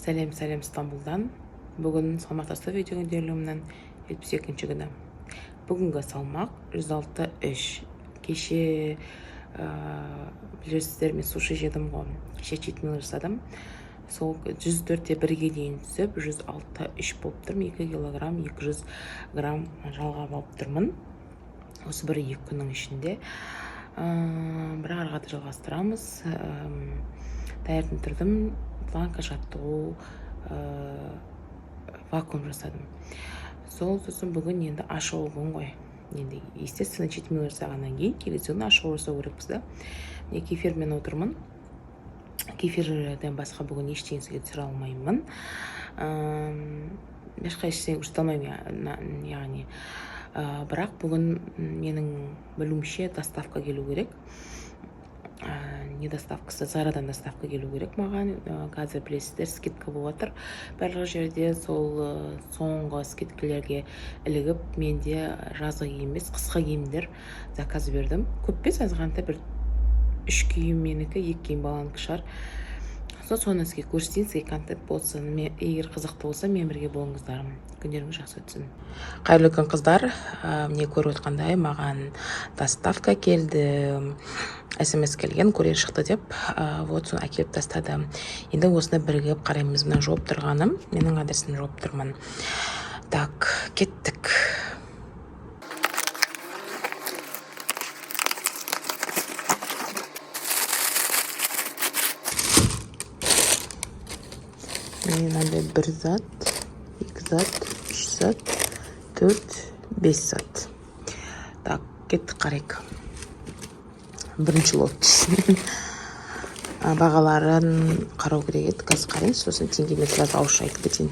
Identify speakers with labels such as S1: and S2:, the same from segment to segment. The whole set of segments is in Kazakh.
S1: Сәлем Стамбулдан. Бүгін салмақ тастау видео өңделуімнің 72-ші күні. Бүгінгі салмақ 106,3. Кеше білесіздер, мен суши жедім ғой. Кеше читмил жасадым. Сол 104-1-ге дейін түсіп, 106,3 болып тұрмын. 2 килограмм 200 грамм жалға болып тұрмын. Осы 1-2 күннің ішінде. Бірақ арғады жалғастырамыз. Таңертең тұрдым, планка жаттығу, вакуум жасадым. Сол сосын бүгін енді ашық күн ғой. Енді естественно читмил жасағаннан кейін келесі күні ашық жасау керекпіз да. Кефирмен отырмын. Кефирден басқа бүгін ештеңеге түсіре алмаймын. Ешқай ештеңе көрсете алмаймын, яғни. Бірақ бүгін менің білуімше доставка келу керек. Не доставкасы, Зарадан доставка келу керек маған. Қазір білесіздер, скидка болып жатыр. Барлық жерде сол соңғы скидкалерге ілігіп, менде жазғы киім емес, қысқы киімдер заказ бердім. Көп емес, азғантай бір 3 киім менікі, 2 киім баланікі шығар. Соны сізге көрсетейін, сізге контент болсын. Егер қызықты болса, мен бірге болыңыздар. Күндеріңіз жақсы өтсін. Қайырлы күн қыздар. Міне көріп отқандай, маған доставка келді. СМС келген, курьер шықты деп, вот соны әкеліп тастады. Енді осыны бірігіп қараймыз. Мына жауып тұрғаным, менің адресін жауып тұрмын. Так, кеттік. Мен мынандай 1 зат, 2 зат, 3 зат, 4, 5 зат. Так, кеттік қарайық. Бірінші лот. Бағаларын қарау керек еді. Қазір қараймыз, сосын теңгемен сразу ауызша айтып кетейін.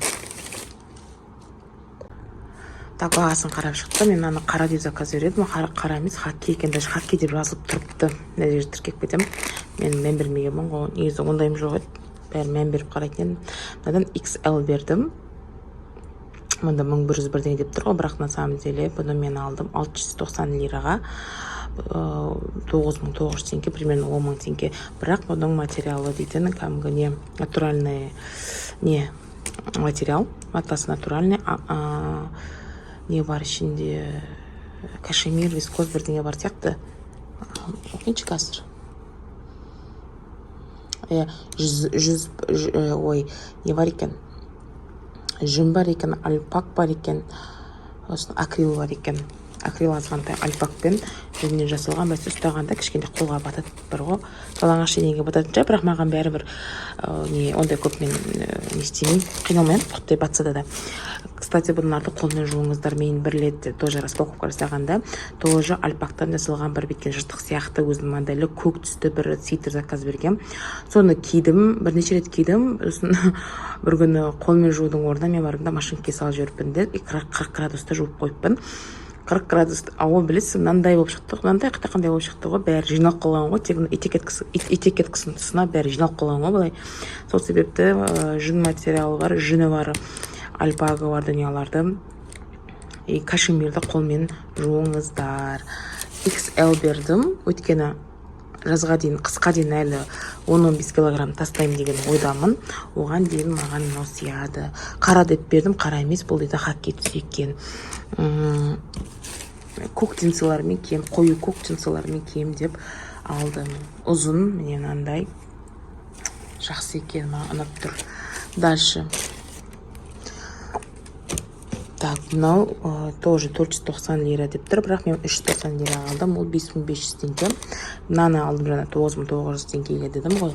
S1: Так, бағасын қарап шықты. Мен аны қара деп заказ бередім. Қара емес, хакки екен, даже хакки деп жазылып тұрыпты. Мына жерде тіркеп кетемін. Мен бермегенмін ғой. Негізі ондайым жоқ еді. Бәрі мән беріп қарайтын. Мынадан XL бердім. Мұнда 1101 деп тұр ғой, бірақ на самом деле бұны мен алдым 690 лираға. 9.900 теңге, примерно 10.000 теңге. Бірақ бұның материалы дейтін, кәдімгі не, натуральный не материал, матасы натуральный, не бар ішінде, кашемир, вискоз бірдеңе бар сияқты. Оқиншы қазір. Не бар екен? Жүн бар екен, альпак бар екен, акрил бар екен. Акрил азғантай альпакпен жүннен жасалған, бәс ұстағанда кішкенде қолға батады бір ғой. Жалаңаш денеге бататын жай, бірақ маған бәрі бір ондай көп мен не істемеймін, қиналмаймын, құттай батса да. Кстати, бұнларды қолмен жуыңыздар. Мен бір рет тоже распаковка жасағанда тоже альпактан жасалған бір беткен жыртық сияқты өзінің моделі көк түсті бір свитер заказ берген. Соны кидім, бірнеше рет кидім. Бір күні қолмен жуудың орнына мен барымда машинкаға салып жіберіппін де 40 градуста жуып қойыппын. 40 градус ауа білесіз, мынандай болып шықты. Мынандай қандай болып шықты ғой, бәрі жиналып қалған ғой, тек этикеткасының тұсына бәрі жиналып қалған ғой былай. Сол себепті жүн материалы бар, жүні бар, альпага бар дүниеларды, кашемирді қолмен жуыңыздар. XL бердім, өйткені жазға дейін, қысқа дейін әлі 10-15 килограмм тастаймын деген ойдамын. Оған дейін маған мынау сияды. Қара деп бердім, қара емес, бұл дейді хакки түсі екен. Көк джинсылармен кием, қою көк джинсылармен кием деп алдым. Ұзын, міне мынандай жақсы екен, маған ұнап тұр. Дальше. Так, мынау тоже 490 лира деп тұр, бірақ мен 390 лира алдым, ол 5500 теңге. Мынаны алдым жаңа 9900 теңгеге дедім ғой.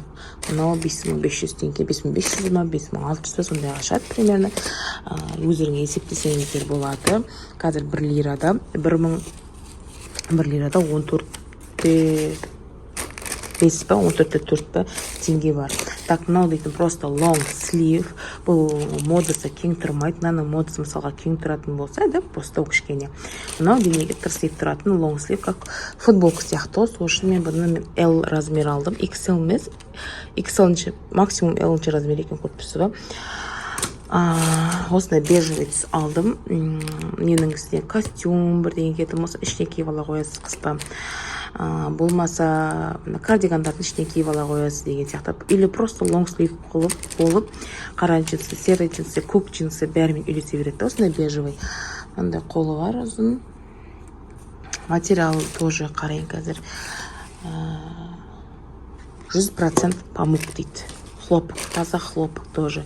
S1: Мынау 5500 теңге, 5500, мынау 5600, сондай ашады примерно. Өзіріңе есептесеңіздер болады. Қазір 1 лирада 14 14 теңге бар. Так, мынау дейтін просто long sleeve. Бұл модасы кең тұрмайды. Мынаның модасы мысалға кең тұратын болса, да, просто кішкене. Мынау денеге тырсиып тұратын long sleeve, как футболка сияқты. Сол үшін мен бұны L размер алдым. XL емес, XL максимум L размер екен көріпсіз ба. Осындай бежевый түс алдым. Менің үстіне костюм бірдеңе кетім, осы ішіне киіп ала қоясыз қыста. болмаса кардигандардың ішіне киіп ала қоясыз деген сияқты. Или просто лонгслив болып қара джинсы, серый джинсы, көк джинсы бәрімен үйлесе береді. Осындай бежевый. Мындай қолы бар ұзын. Материал тоже қарайын қазір. 100% памук дейді. Хлопок, таза хлопок тоже.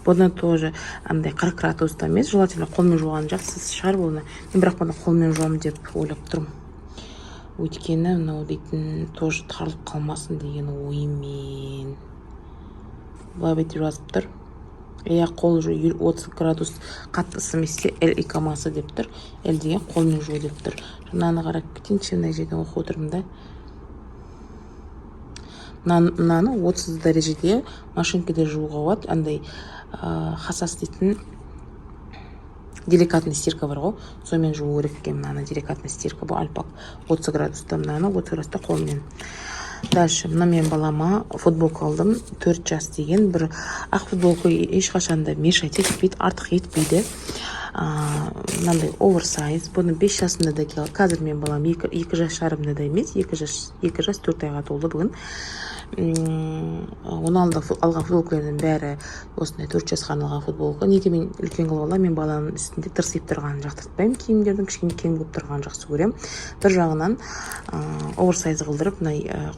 S1: Бұны тоже 40 градуста емес, желательно қолмен жуған жақсы шығар бұны. Мен бірақ бұны қолмен жуамын деп ойлап тұрмын. Өйткені мынау дейтін тоже тарылып қалмасын деген оймен. Былай бетіп жазып тұр. Қол жу 30 градус қатты ысымесе L икамасы деп тұр. L деген қолмен жу деп тұр. Мынаны қарап кетейінші, мына жерден оқып отырмын да. Мынаны 30 дәрежеде машинкада жууға болады. Андай хасас дейтін деликатный стирка бар ғой. Сонымен жуу керек екен. Мынаны деликатный стирка бұл альпак 30 градуста, мынаны 30 градуста қолмен. Дальше мына мен балама футболка алдым, 4 жас деген. Бір ақ футболка ешқашанда мешать етпейді, артық етпейді. Мынандай оверсайз. Бұны 5 жасында да келді. Қазір мен балам 2 жас жарымда да емес, 2 жас 4 айға толды бүгін. Оны алған футболкалардың бәрі осындай 4 жасқа арналған футболка. Неге мен үлкен қылып аламын, мен баланың үстінде тырсиып тұрғанын жақтыртпаймын. Киімдердің кішкене кең болып тұрғанын жақсы көремін. Бір жағынан оверсайз қылдырып,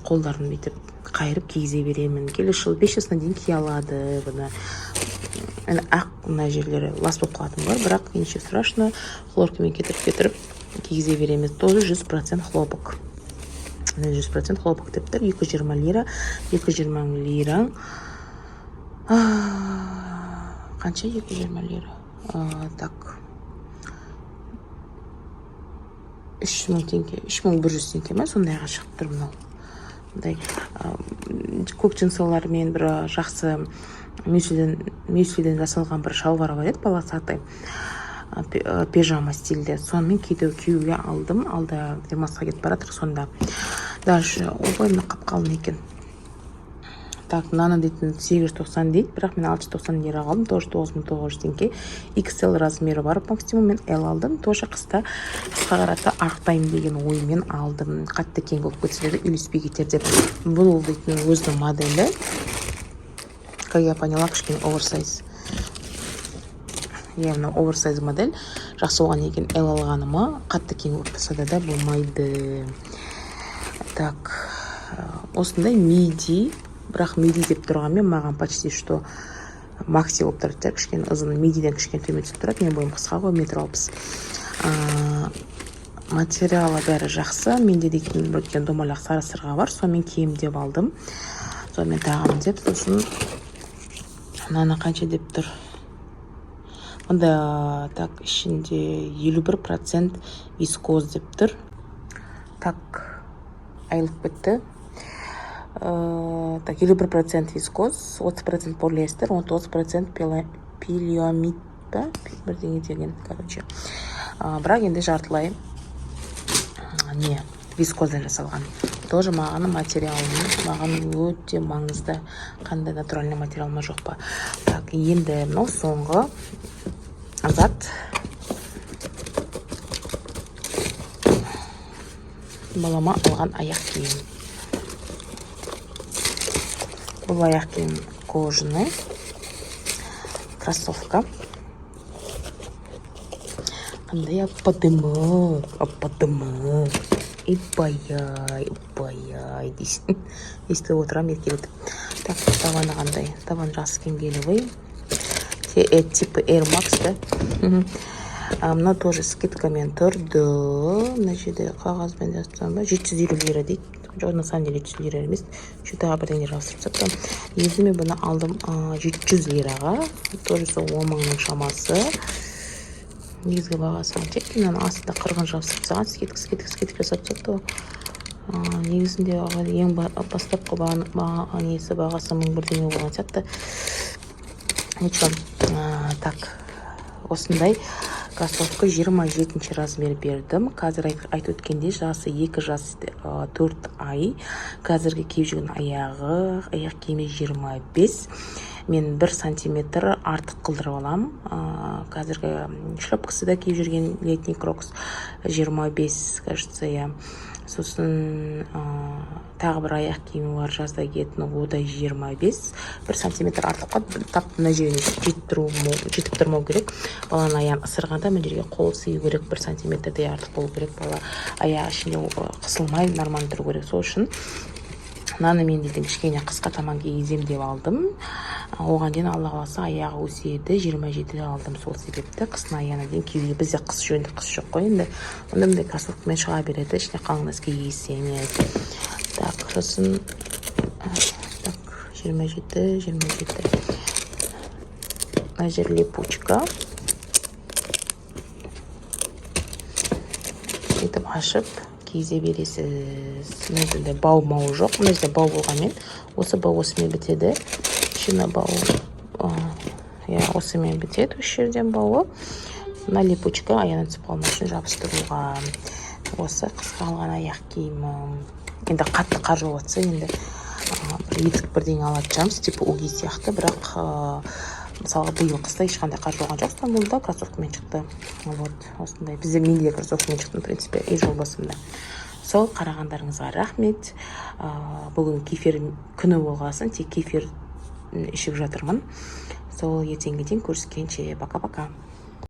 S1: қолдарын бүйтіп қайырып кигізе беремін. Келесі жыл 5 жасына дейін кие алады бұны. Ақ мына жерлері лас болып қалатын бар, бірақ ничего страшно, хлоркамен кетіріп кигізе береміз. Тоже 100% хлопок. 100% хлопок деп тұр. 220 лира. 220 лира. Қанша 220 лира? Так. 3000 теңге. 3100 теңге ме? Сондайға шығып тұр мынау. Көк джинсылармен бір жақсы мюслиден жасалған бір шалбар бар еді, полосатый пижама стилде. Сонымен киюге алдым. Алда демалысқа кетіп баратыр сонда. Дальше обойымны қапқалым екен. Так, мынаны дейтін 890 дейді, бірақ мен 690 лира қалдым, тоже 9900 теңге. XL размері бар максимум, мен L алдым. Тоже қыста қарата арықтаймын деген оймен алдым. Қатты кең болып кетсе де үйлеспей кетер деп. Бұл дейтін өзінің моделі. Как я поняла, кішкене оверсайз. Мына оверсайз модель. Жақсы оған екен L алғаныма, қатты кең болып тұрса да болмайды. Так, осындай миди. Бірақ миди деп тұрғанмен маған почти что макси болып тұрады. Кішкене ұзын, мидиден кішкене төмен түсіп тұрады. Мен бойым қысқа ғой, 1.60 метр. Материалы бәрі жақсы. Менде дейтін бөткен домалақ сары сырға бар. Сонымен киім деп алдым. Сонымен тағам деп. Сосын мынаны қанша деп тұр? Онда так ішінде 51% вискоз деп тұр. Так, айлық бітті. Так, 51% вискоз, 30% полиэстер, 19% пилиомид ба? Бірдеңе деген, короче. Бірақ енді жартылай вискоздан жасалған. Тоже маған материалының, маған өте маңызды, қандай натуральный материал ма жоқ па. Так, енді мынау соңғы зат. Балама алған аяқ киім. Бұл аяқ киім кожаный. Кроссовка. Қандай ападымы. Ипай дейсің. Естіп отырам еркелетіп. Так, табаны қандай? Табан жақсы кеңгелевый. Типі Air Max, да? Мына тоже скидкамен тұрды. Мына жерде қағазбен жазсам ба? 750 лира дейді. Жоқ, на самом деле 700 лира емес. Шутаға бірдеңе жасырып саттым. Енді мен бұны алдым 700 лираға. Тоже сол 10 мыңның шамасы. Негізгі бағасы тек мынаны астында қырғын жабысып саған скидка жасап сатты. Негізінде ең бастапқы бағасы 1000 бірдеңе болған сәтті. Ничего. Так, осындай кроссовка 27 размер бердім. Қазір айтып өткенде жасы 2 жас 4 ай. Қазіргі киіп жүрген аяқ киімі 25. мен 1 сантиметр артық қылдырып алам. Қазіргі шлепкасы да киіп жүрген летний крокс 25, кажется, я. Сосын тағы бір аяқ киімі бар, жазда киетін, о да 25. 1 сантиметр артыққа тап мына жеріне жетіп тұрмау керек. Баланың аяғын ысырғанда мына жерге қол сыю керек, 1 сантиметрдей артық болу керек. Бала аяғы ішінде қысылмай нормально тұру керек. Сол үшін мынаны мен дейтін кішкене қысқа таман кигізем деп алдым. Оған дейін Алла қаласа аяғы өседі, 27-де алдым. Сол себепті қыстың аяғына дейін киюге. Бізде қыс жөнді қыс жоқ қой енді. Онда мындай кроссовкамен шыға береді, ішіне қалың носки кигізсеңіз. Так, сосын 27. Мына жер липучка. Сөйтіп ашып кизе бересіз. Мына жерде бау-мау жоқ. Мына жерде бау болғанмен, осы бау осымен бітеді. Шына бау, осымен бітеді, осы жерден бауы. Мына липучка аяғына түсіп қалмау үшін жабыстыруға. Осы қысқа алған аяқ киімім. Енді қатты қар жауып жатса, енді етік бірдеңе алатын шығармыз, типа уги сияқты, бірақ мысалға биыл қыста ешқандай қар жауған жоқ, Стамбулда кроссовкамен шықты. Вот, осындай. Бізде менде де кроссовкамен шықтым, в принципе, и жол басымда. Сол қарағандарыңызға рахмет. Бүгін кефир күні болғасын, тек кефир ішіп жатырмын. Сол ертеңге дейін көріскенше. Пока-пока.